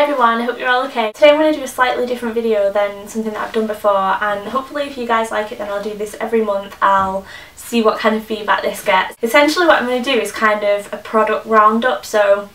Hi everyone, I hope you're all okay. Today I'm going to do a slightly different video than something that I've done before, and hopefully if you guys like it then I'll do this every month. I'll see what kind of feedback this gets. Essentially what I'm going to do is kind of a product roundup, so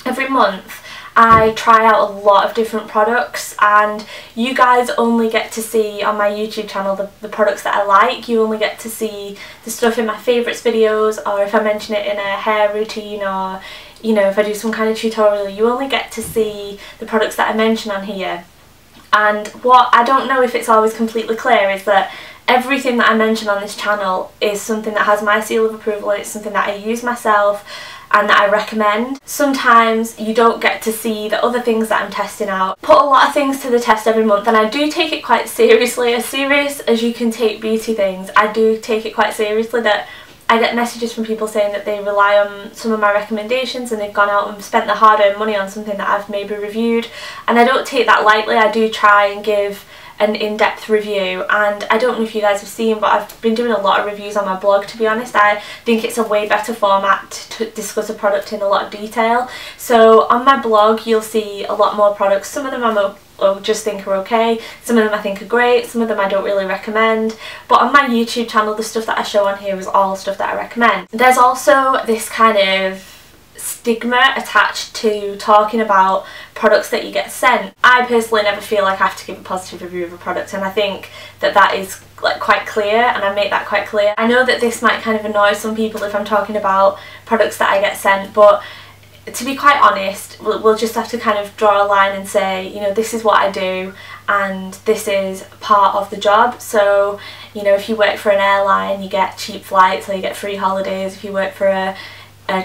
every month I try out a lot of different products and you guys only get to see on my YouTube channel the products that I like. You only get to see the stuff in my favourites videos, or if I mention it in a hair routine, or you know, if I do some kind of tutorial, you only get to see the products that I mention on here. And what I don't know if it's always completely clear is that everything that I mention on this channel is something that has my seal of approval, and it's something that I use myself and that I recommend. Sometimes you don't get to see the other things that I'm testing out. Put a lot of things to the test every month, and I do take it quite seriously. As serious as you can take beauty things, I do take it quite seriously. That I get messages from people saying that they rely on some of my recommendations and they've gone out and spent their hard-earned money on something that I've maybe reviewed, and I don't take that lightly. I do try and give an in-depth review, and I don't know if you guys have seen, but I've been doing a lot of reviews on my blog. To be honest, I think it's a way better format to discuss a product in a lot of detail. So on my blog you'll see a lot more products. Some of them I just think are okay, some of them I think are great, some of them I don't really recommend, but on my YouTube channel the stuff that I show on here is all stuff that I recommend. There's also this kind of stigma attached to talking about products that you get sent. I personally never feel like I have to give a positive review of a product, and I think that that is like quite clear, and I make that quite clear. I know that this might kind of annoy some people if I'm talking about products that I get sent, but to be quite honest, we'll just have to kind of draw a line and say, you know, this is what I do and this is part of the job. So, you know, if you work for an airline you get cheap flights or you get free holidays. If you work for a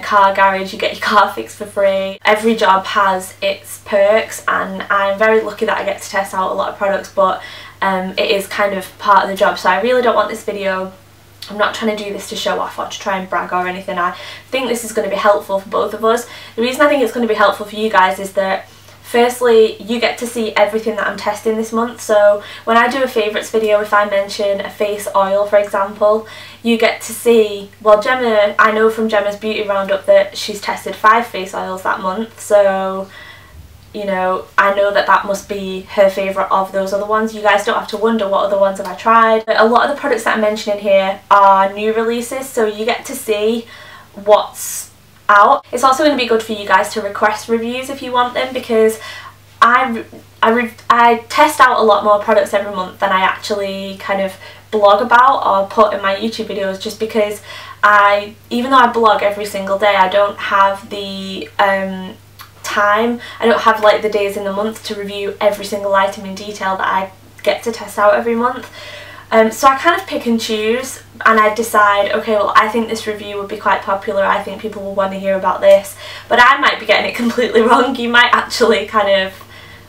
car garage you get your car fixed for free. Every job has its perks, and I'm very lucky that I get to test out a lot of products, but it is kind of part of the job. So I really don't want this video, I'm not trying to do this to show off or to try and brag or anything. I think this is going to be helpful for both of us. The reason I think it's going to be helpful for you guys is that firstly you get to see everything that I'm testing this month. So when I do a favourites video, if I mention a face oil for example, you get to see, well, Gemma, I know from Gemma's beauty roundup that she's tested 5 face oils that month, so you know, I know that that must be her favourite of those other ones. You guys don't have to wonder what other ones have I tried. But a lot of the products that I'm mentioning here are new releases, so you get to see what's out. It's also going to be good for you guys to request reviews if you want them, because I test out a lot more products every month than I actually kind of blog about or put in my YouTube videos, just because even though I blog every single day, I don't have the time. I don't have like the days in the month to review every single item in detail that I get to test out every month. So I kind of pick and choose, and I decide, okay, well, I think this review would be quite popular, I think people will want to hear about this, but I might be getting it completely wrong. You might actually kind of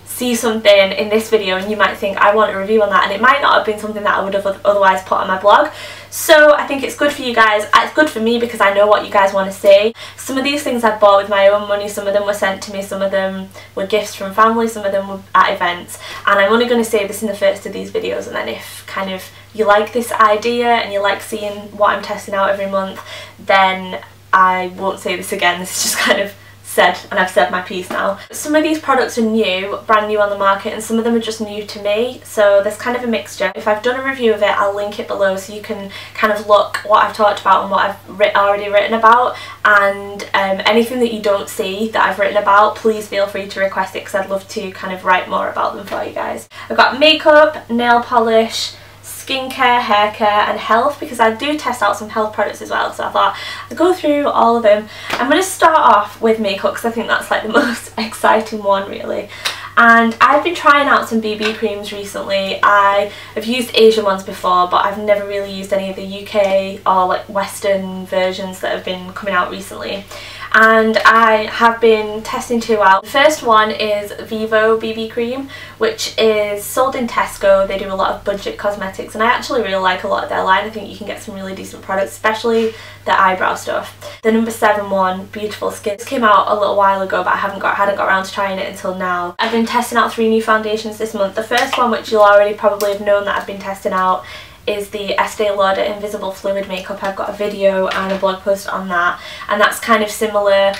see something in this video and you might think I want a review on that, and it might not have been something that I would have otherwise put on my blog. So I think it's good for you guys. It's good for me because I know what you guys want to see. Some of these things I bought with my own money, some of them were sent to me, some of them were gifts from family, some of them were at events, and I'm only going to say this in the first of these videos, and then if kind of you like this idea and you like seeing what I'm testing out every month, then I won't say this again. This is just kind of said, and I've said my piece now. Some of these products are new, brand new on the market, and some of them are just new to me, so there's kind of a mixture. If I've done a review of it, I'll link it below so you can kind of look what I've talked about and what I've already written about, and anything that you don't see that I've written about, please feel free to request it because I'd love to kind of write more about them for you guys. I've got makeup, nail polish, skincare, hair care and health, because I do test out some health products as well, so I thought I'd go through all of them. I'm going to start off with makeup because I think that's like the most exciting one really, and I've been trying out some BB creams recently. I have used Asian ones before, but I've never really used any of the UK or like Western versions that have been coming out recently, and I have been testing 2 out. The first one is Vivo BB Cream, which is sold in Tesco. They do a lot of budget cosmetics, and I actually really like a lot of their line. I think you can get some really decent products, especially their eyebrow stuff. The number 7 one, Beautiful Skin, this came out a little while ago, but I hadn't got around to trying it until now. I've been testing out 3 new foundations this month. The first one, which you'll already probably have known that I've been testing out, is the Estee Lauder Invisible Fluid Makeup. I've got a video and a blog post on that, and that's kind of similar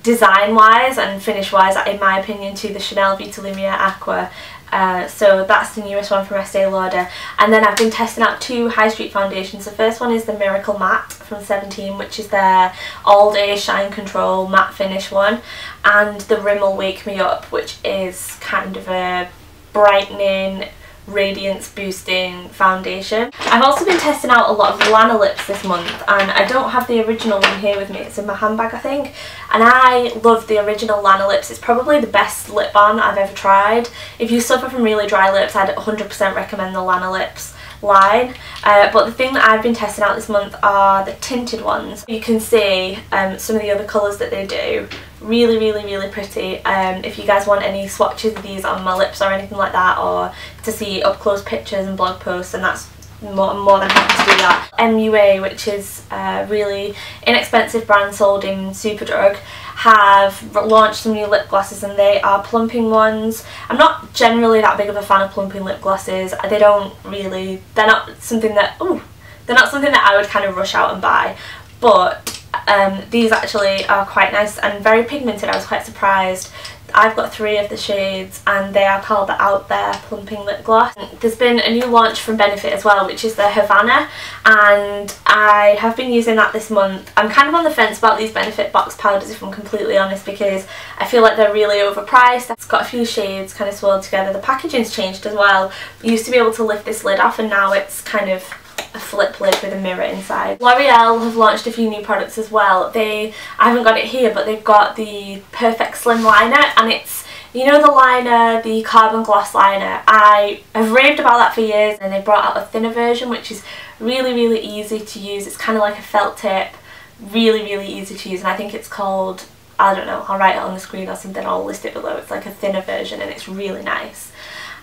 design wise and finish wise, in my opinion, to the Chanel Vita Lumiere Aqua. So that's the newest one from Estee Lauder. And then I've been testing out two high street foundations. The first one is the Miracle Matte from 17, which is their all day shine control matte finish one, and the Rimmel Wake Me Up, which is kind of a brightening, radiance boosting foundation. I've also been testing out a lot of Lanolips this month, and I don't have the original one here with me. It's in my handbag, I think, and I love the original Lanolips. It's probably the best lip balm that I've ever tried. If you suffer from really dry lips, I'd 100% recommend the Lanolips line. But the thing that I've been testing out this month are the tinted ones. You can see some of the other colours that they do. Really, really, really pretty. If you guys want any swatches of these on my lips or anything like that, or to see up close pictures and blog posts, and that's more than happy to do that. MUA, which is a really inexpensive brand sold in Superdrug, have launched some new lip glosses, and they are plumping ones. I'm not generally that big of a fan of plumping lip glosses. They're not something that I would kind of rush out and buy, but these actually are quite nice and very pigmented. I was quite surprised. I've got 3 of the shades, and they are called the Out There Plumping Lip Gloss. There's been a new launch from Benefit as well, which is the Hervana, and I have been using that this month. I'm kind of on the fence about these Benefit box powders, if I'm completely honest, because I feel like they're really overpriced. It's got a few shades kind of swirled together. The packaging's changed as well. You used to be able to lift this lid off, and now it's kind of a flip lid with a mirror inside. L'Oreal have launched a few new products as well. I haven't got it here, but they've got the Perfect Slim Liner, and it's, you know, the liner, the carbon gloss liner. I have raved about that for years, and they brought out a thinner version which is really, really easy to use. It's kind of like a felt tip, really, really easy to use, and I think it's called, I don't know, I'll write it on the screen or something, I'll list it below. It's like a thinner version, and it's really nice.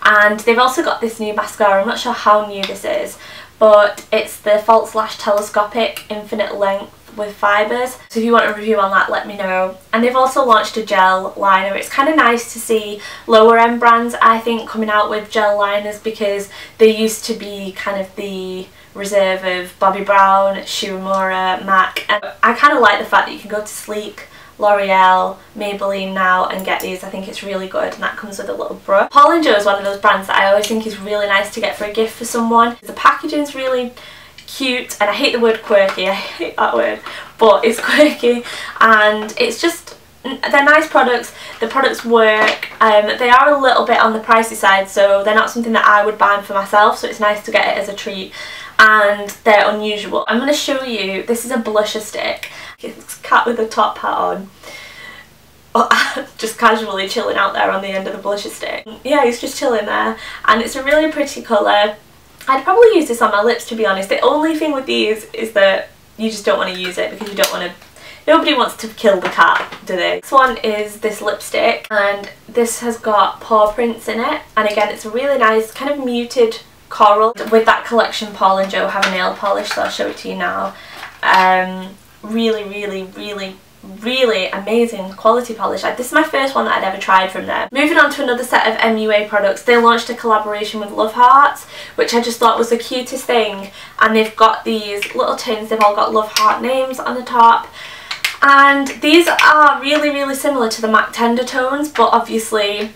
And they've also got this new mascara. I'm not sure how new this is, but it's the False Lash Telescopic Infinite Length with fibres. So if you want a review on that, let me know. And they've also launched a gel liner. It's kind of nice to see lower end brands, I think, coming out with gel liners, because they used to be kind of the reserve of Bobbi Brown, Shuimura, MAC, and I kind of like the fact that you can go to Sleek, L'Oreal, Maybelline now and get these. I think it's really good, and that comes with a little brush. Paul & Joe is one of those brands that I always think is really nice to get for a gift for someone. The packaging's really cute, and I hate the word quirky, I hate that word, but it's quirky, and it's just, they're nice products. The products work. They are a little bit on the pricey side, so they're not something that I would buy for myself, so it's nice to get it as a treat, and they're unusual. I'm going to show you, this is a blusher stick. It's cat with a top hat on, just casually chilling out there on the end of the blusher stick. Yeah, he's just chilling there, and it's a really pretty colour. I'd probably use this on my lips, to be honest. The only thing with these is that you just don't want to use it, because you don't want to, nobody wants to kill the cat, do they? This one is this lipstick, and this has got paw prints in it, and again it's a really nice kind of muted coral. With that collection, Paul & Joe have a nail polish, so I'll show it to you now. Really, really, really, really amazing quality polish. This is my first one that I'd ever tried from them. Moving on to another set of MUA products, they launched a collaboration with Love Hearts, which I just thought was the cutest thing, and they've got these little tins, they've all got Love Heart names on the top, and these are really, really similar to the MAC Tender Tones, but obviously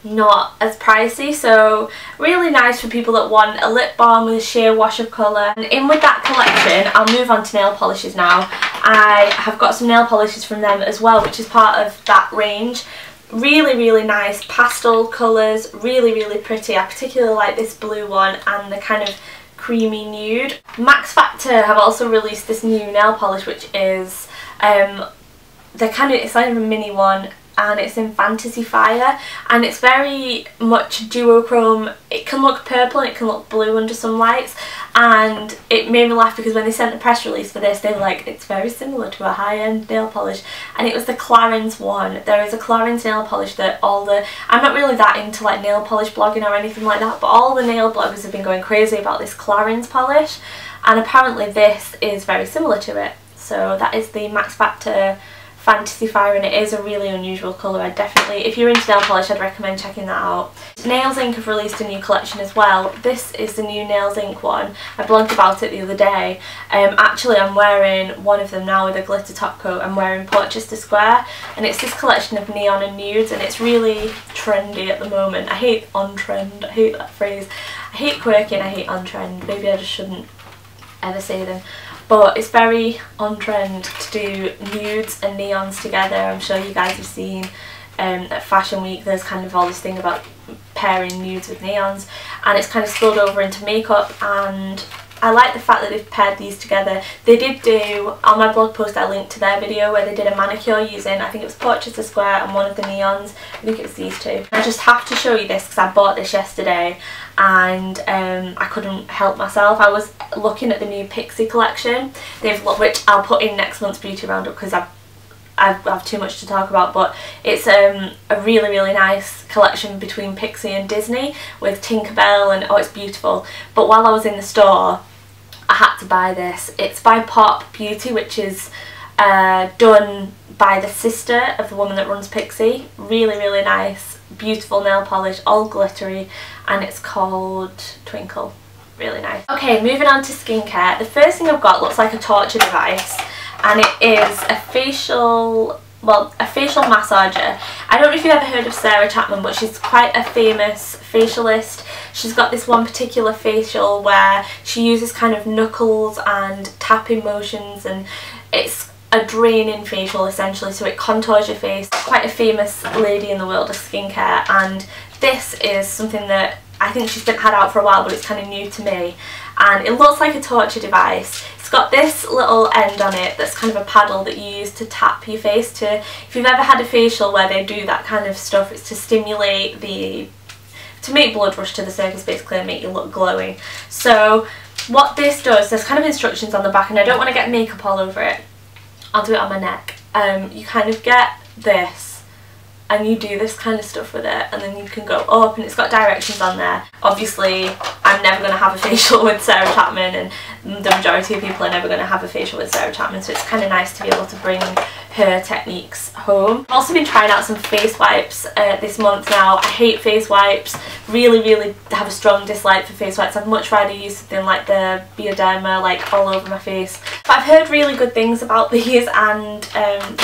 not as pricey, so really nice for people that want a lip balm with a sheer wash of colour. And in with that collection, I'll move on to nail polishes now. I have got some nail polishes from them as well, which is part of that range. Really, really nice pastel colours, really, really pretty. I particularly like this blue one and the kind of creamy nude. Max Factor have also released this new nail polish, which is it's kind of a mini one, and it's in Fantasy Fire, and it's very much duochrome. It can look purple and it can look blue under some lights, and it made me laugh because when they sent the press release for this, they were like, it's very similar to a high-end nail polish, and it was the Clarins one. There is a Clarins nail polish that I'm not really that into like nail polish blogging or anything like that, but all the nail bloggers have been going crazy about this Clarins polish, and apparently this is very similar to it. So that is the Max Factor Fantasy Fire, and it is a really unusual colour. I definitely, if you're into nail polish, I'd recommend checking that out. Nails Inc have released a new collection as well. This is the new Nails Inc one. I blogged about it the other day. Actually I'm wearing one of them now with a glitter top coat. I'm wearing Portchester Square, and it's this collection of neon and nudes, and it's really trendy at the moment. I hate on trend, I hate that phrase. I hate quirky and I hate on trend. Maybe I just shouldn't ever say them. But it's very on trend to do nudes and neons together. I'm sure you guys have seen at Fashion Week there's kind of all this thing about pairing nudes with neons, and it's kind of spilled over into makeup, and I like the fact that they've paired these together. They did do, on my blog post I linked to their video where they did a manicure using, I think it was Portchester Square and one of the neons. I think it was these two. I just have to show you this because I bought this yesterday and I couldn't help myself. I was looking at the new Pixie collection, which I'll put in next month's Beauty Roundup because I have too much to talk about, but it's a really nice collection between Pixie and Disney with Tinkerbell, and oh, it's beautiful. But while I was in the store I had to buy this. It's by Pop Beauty, which is done by the sister of the woman that runs Pixie. Really nice, beautiful nail polish, all glittery, and it's called Twinkle. Really nice. Okay, moving on to skincare. The first thing I've got looks like a torture device, and it is a facial massager. I don't know if you've ever heard of Sarah Chapman, but she's quite a famous facialist. She's got this one particular facial where she uses kind of knuckles and tapping motions, and it's a draining facial essentially, so it contours your face. Quite a famous lady in the world of skincare, and this is something that I think she's been had out for a while, but it's kind of new to me, and it looks like a torture device. It's got this little end on it that's kind of a paddle that you use to tap your face. To, if you've ever had a facial where they do that kind of stuff, it's to stimulate to make blood rush to the surface basically and make you look glowing. So what this does, there's kind of instructions on the back, and I don't want to get makeup all over it. I'll do it on my neck. You kind of get this and you do this kind of stuff with it, and then you can go up, and it's got directions on there. Obviously I'm never going to have a facial with Sarah Chapman, and the majority of people are never going to have a facial with Sarah Chapman, so it's kind of nice to be able to bring her techniques home. I've also been trying out some face wipes this month now. I hate face wipes, really have a strong dislike for face wipes. I'd much rather use something like the Bioderma, like all over my face. But I've heard really good things about these, and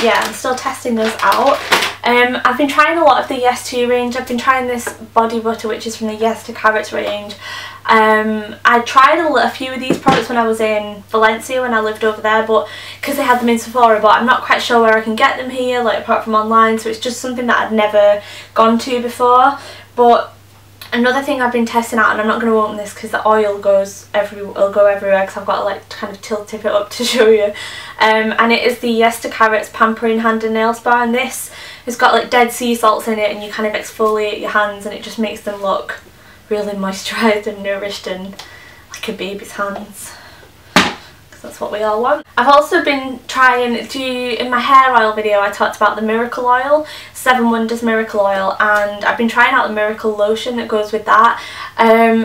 yeah, I'm still testing those out. I've been trying a lot of the Yes To range. I've been trying this body butter, which is from the Yes To Carrots range. I tried a few of these products when I was in Valencia, when I lived over there, but because they had them in Sephora, but I'm not quite sure where I can get them here, like apart from online, so it's just something that I'd never gone to before. But another thing I've been testing out, and I'm not going to open this because the oil will go everywhere because I've got to like kind of tip it up to show you, and it is the Yes To Carrots Pampering Hand and Nail Spa, and this has got like dead sea salts in it, and you kind of exfoliate your hands and it just makes them look really moisturised and nourished and like a baby's hands, because that's what we all want. I've also been trying in my hair oil video I talked about the Miracle Oil, 7 Wonders Miracle Oil, and I've been trying out the Miracle Lotion that goes with that.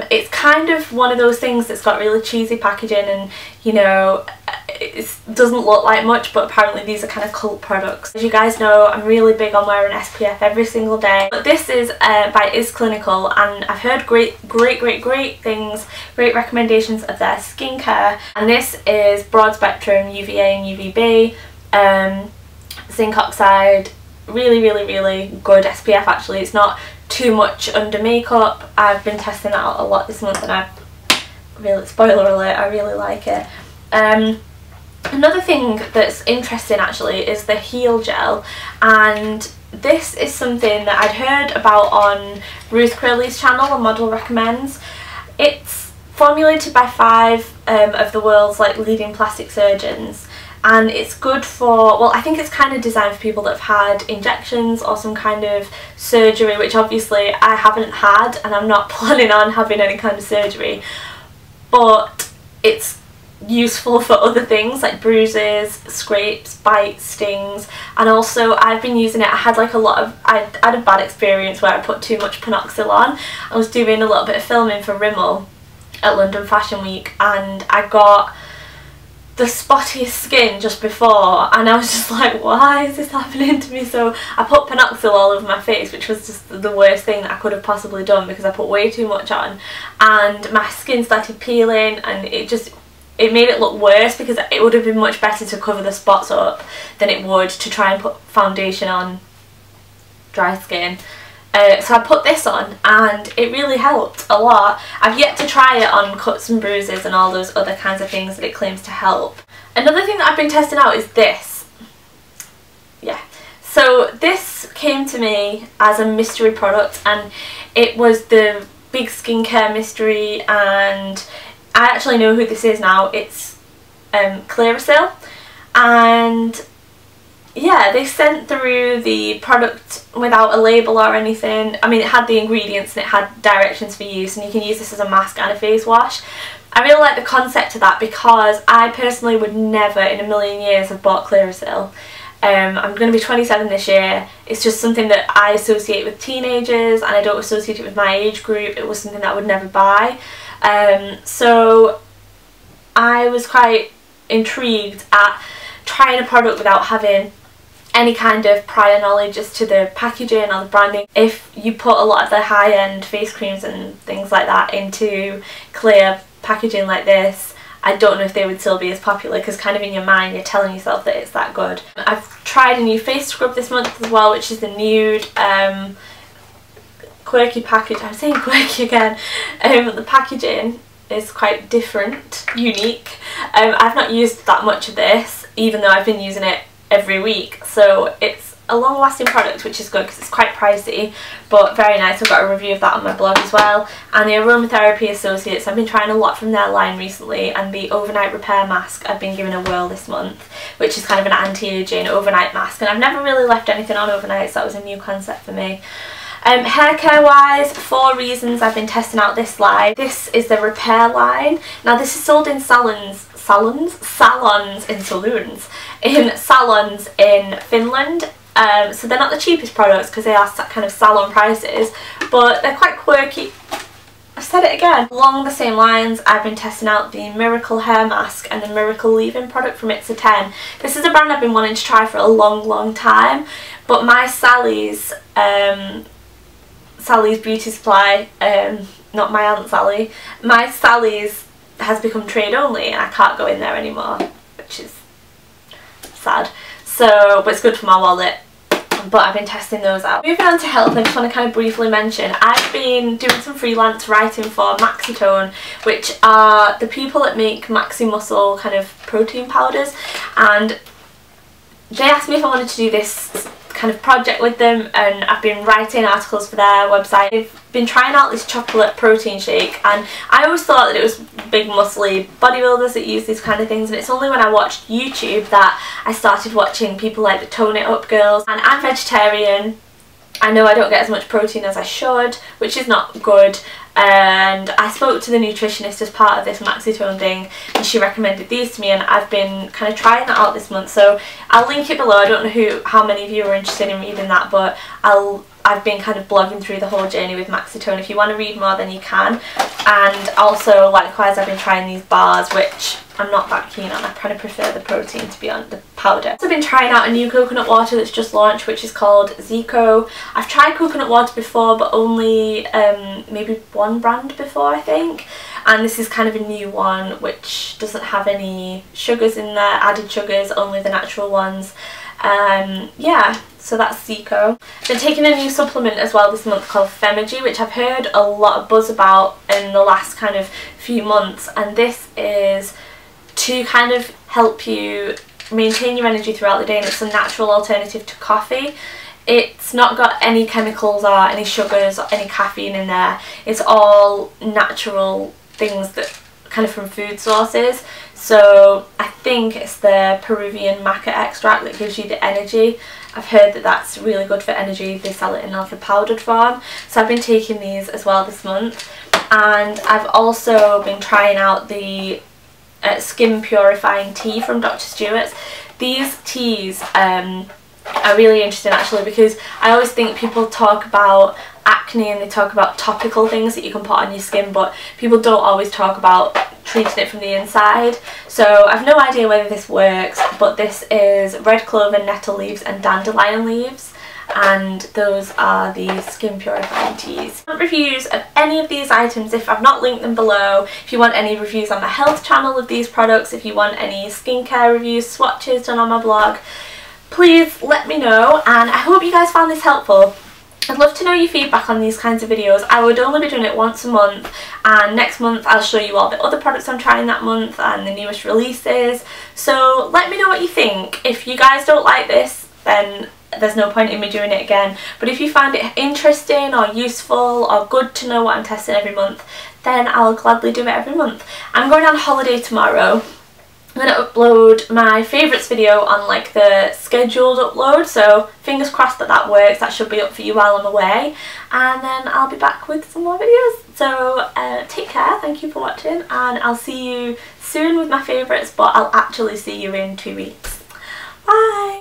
It's kind of one of those things that's got really cheesy packaging, and you know, it doesn't look like much, but apparently these are kind of cult products. As you guys know, I'm really big on wearing SPF every single day. But this is by Is Clinical, and I've heard great things, great recommendations of their skincare. And this is broad spectrum UVA and UVB, zinc oxide, really good SPF actually. It's not too much under makeup. I've been testing that out a lot this month, and spoiler alert, I really like it. Another thing that's interesting actually is the Heal Gel, and this is something that I'd heard about on Ruth Curley's channel, A Model Recommends. It's formulated by 5 of the world's like leading plastic surgeons, and it's good for, well, I think it's kind of designed for people that have had injections or some kind of surgery, which obviously I haven't had and I'm not planning on having any kind of surgery, but it's useful for other things like bruises, scrapes, bites, stings. And also I've been using it, I had a bad experience where I put too much Panoxyl on. I was doing a little bit of filming for Rimmel at London Fashion Week, and I got the spottiest skin just before, and I was just like, why is this happening to me? So I put Panoxyl all over my face, which was just the worst thing that I could have possibly done because I put way too much on, and my skin started peeling, and it made it look worse because it would have been much better to cover the spots up than it would to try and put foundation on dry skin. So I put this on and it really helped a lot. I've yet to try it on cuts and bruises and all those other kinds of things that it claims to help. Another thing that I've been testing out is this. Yeah. So this came to me as a mystery product, and it was the big skincare mystery, and I actually know who this is now. It's Clearasil, and yeah, they sent through the product without a label or anything. I mean, it had the ingredients and it had directions for use, and you can use this as a mask and a face wash. I really like the concept of that because I personally would never in a million years have bought Clearasil. I'm going to be 27 this year. It's just something that I associate with teenagers, and I don't associate it with my age group. It was something that I would never buy. So I was quite intrigued at trying a product without having any kind of prior knowledge as to the packaging or the branding. If you put a lot of the high-end face creams and things like that into clear packaging like this, I don't know if they would still be as popular, because kind of in your mind you're telling yourself that it's that good. I've tried a new face scrub this month as well, which is the Nude quirky package. I'm saying quirky again. The packaging is quite different, unique. I've not used that much of this, even though I've been using it every week, so it's a long-lasting product, which is good because it's quite pricey, but very nice. I've got a review of that on my blog as well. And the Aromatherapy Associates, I've been trying a lot from their line recently, and the Overnight Repair Mask I've been giving a whirl this month, which is kind of an anti-aging overnight mask, and I've never really left anything on overnight, so that was a new concept for me. Hair care wise, 4 reasons I've been testing out this line. This is the Repair line. Now this is sold in salons in Finland. So they're not the cheapest products because they are kind of salon prices, but they're quite quirky. I've said it again. Along the same lines, I've been testing out the Miracle Hair Mask and the Miracle Leave-In product from It's a 10. This is a brand I've been wanting to try for a long time, but my Sally's Beauty Supply, not my Aunt Sally, my Sally's has become trade only and I can't go in there anymore, which is sad. So, but it's good for my wallet. But I've been testing those out. Moving on to health, I just want to kind of briefly mention I've been doing some freelance writing for Maxitone, which are the people that make Maxi Muscle kind of protein powders, and they asked me if I wanted to do this kind of project with them, and I've been writing articles for their website. I've been trying out this chocolate protein shake, and I always thought that it was big muscly bodybuilders that use these kind of things, and it's only when I watched YouTube that I started watching people like the Tone It Up girls. And I'm vegetarian. I know I don't get as much protein as I should, which is not good, and I spoke to the nutritionist as part of this Maxitone thing, and she recommended these to me, and I've been kind of trying that out this month, so I'll link it below. I don't know how many of you are interested in reading that, but I've been kind of blogging through the whole journey with Maxitone. If you want to read more, then you can. And also, likewise, I've been trying these bars, which I'm not that keen on. I kind of prefer the protein to be on the powder. I've also been trying out a new coconut water that's just launched, which is called Zico. I've tried coconut water before, but only maybe one brand before, I think. And this is kind of a new one, which doesn't have any sugars in there, added sugars, only the natural ones. Yeah, so that's Zico. I've been taking a new supplement as well this month called Femergy, which I've heard a lot of buzz about in the last kind of few months, and this is to kind of help you maintain your energy throughout the day, and it's a natural alternative to coffee. It's not got any chemicals or any sugars or any caffeine in there. It's all natural things that kind of from food sources. So I think it's the Peruvian maca extract that gives you the energy. I've heard that that's really good for energy. They sell it in like a powdered form. So I've been taking these as well this month. And I've also been trying out the skin purifying tea from Dr. Stewart's. These teas are really interesting actually, because I always think people talk about acne and they talk about topical things that you can put on your skin, but people don't always talk about treating it from the inside. So I've no idea whether this works, but this is red clover, nettle leaves and dandelion leaves, and those are the skin purifying teas. Reviews of any of these items, if I've not linked them below. If you want any reviews on my health channel of these products, if you want any skincare reviews, swatches done on my blog, please let me know, and I hope you guys found this helpful. I'd love to know your feedback on these kinds of videos. I would only be doing it once a month, and next month I'll show you all the other products I'm trying that month and the newest releases. So let me know what you think. If you guys don't like this, then there's no point in me doing it again. But if you find it interesting or useful or good to know what I'm testing every month, then I'll gladly do it every month. I'm going on holiday tomorrow. I'm going to upload my favourites video on like the scheduled upload, so fingers crossed that that works. That should be up for you while I'm away, and then I'll be back with some more videos. So take care, thank you for watching, and I'll see you soon with my favourites, but I'll actually see you in 2 weeks. Bye!